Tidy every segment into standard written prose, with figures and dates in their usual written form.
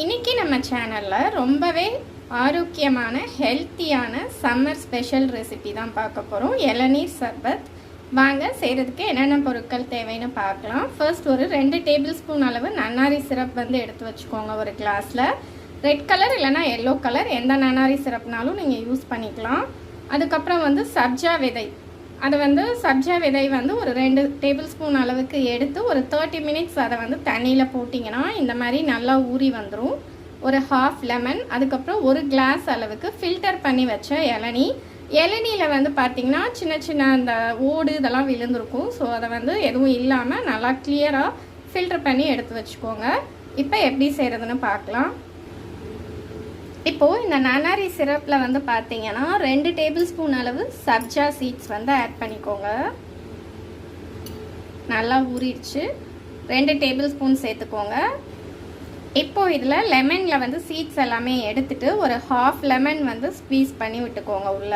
இன்றைக்கி நம்ம சேனலில் ரொம்பவே ஆரோக்கியமான ஹெல்த்தியான சம்மர் ஸ்பெஷல் ரெசிபி தான் பார்க்க போகிறோம். இளநீர் சர்பத். வாங்க செய்கிறதுக்கு என்னென்ன பொருட்கள் தேவைன்னு பார்க்கலாம். ஃபர்ஸ்ட் ஒரு 2 டேபிள் ஸ்பூன் அளவு நன்னாரி சிரப் எடுத்து வச்சுக்கோங்க ஒரு கிளாஸில். ரெட் கலர் இல்லைனா எல்லோ கலர் எந்த நன்னாரி சிரப்னாலும் நீங்கள் யூஸ் பண்ணிக்கலாம். அதுக்கப்புறம் சப்ஜா விதை, அது சப்ஜா விதை ஒரு 2 டேபிள் ஸ்பூன் அளவுக்கு எடுத்து ஒரு 30 மினிட்ஸ் அதை தண்ணியில் போட்டிங்கன்னா இந்த மாதிரி நல்லா ஊறி வந்துடும். ஒரு ஹாஃப் லெமன், அதுக்கப்புறம் ஒரு கிளாஸ் அளவுக்கு ஃபில்டர் பண்ணி வச்ச இளநியில் பார்த்திங்கன்னா சின்ன சின்ன அந்த ஓடு இதெல்லாம் விழுந்திருக்கும். ஸோ அதை எதுவும் இல்லாமல் நல்லா கிளியராக ஃபில்டர் பண்ணி எடுத்து வச்சுக்கோங்க. இப்போ எப்படி செய்கிறதுன்னு பார்க்கலாம். இப்போது இந்த நன்னாரி சிரப்பில் பார்த்தீங்கன்னா 2 டேபிள் ஸ்பூன் அளவு சப்ஜா சீட்ஸ் ஆட் பண்ணிக்கோங்க. நல்லா ஊறிடுச்சு. 2 டேபிள் ஸ்பூன் சேர்த்துக்கோங்க. இப்போது இதில் லெமனில் சீட்ஸ் எல்லாமே எடுத்துட்டு ஒரு ஹாஃப் லெமன் ஸ்க்வீஸ் பண்ணி விட்டுக்கோங்க உள்ள.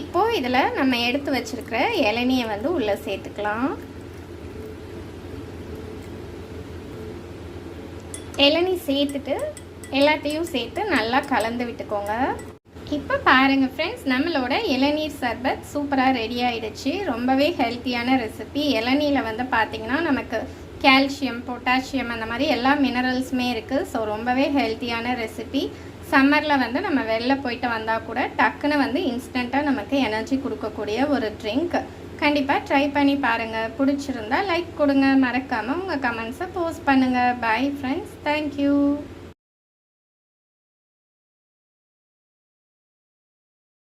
இப்போது இதில் நம்ம எடுத்து வச்சிருக்கிற இளநியை உள்ளே சேர்த்துக்கலாம். இளநீ சேர்த்துட்டு எல்லாத்தையும் சேர்த்து நல்லா கலந்து விட்டுக்கோங்க. இப்போ பாருங்கள் ஃப்ரெண்ட்ஸ், நம்மளோட இளநீர் சர்பத் சூப்பராக ரெடி ஆகிடுச்சு. ரொம்பவே ஹெல்த்தியான ரெசிபி. இளநீரில் பார்த்திங்கன்னா நமக்கு கால்சியம், பொட்டாசியம் அந்த மாதிரி எல்லா மினரல்ஸுமே இருக்குது. ஸோ ரொம்பவே ஹெல்த்தியான ரெசிபி. சம்மரில் நம்ம வெளில போயிட்டு வந்தால் கூட டக்குன்னு இன்ஸ்டண்ட்டாக நமக்கு எனர்ஜி கொடுக்கக்கூடிய ஒரு ட்ரிங்க். கண்டிப்பாக ட்ரை பண்ணி பாருங்கள். பிடிச்சிருந்தா லைக் கொடுங்க. மறக்காமல் உங்கள் கமெண்ட்ஸை போஸ்ட் பண்ணுங்கள். Bye friends. தேங்க்யூ.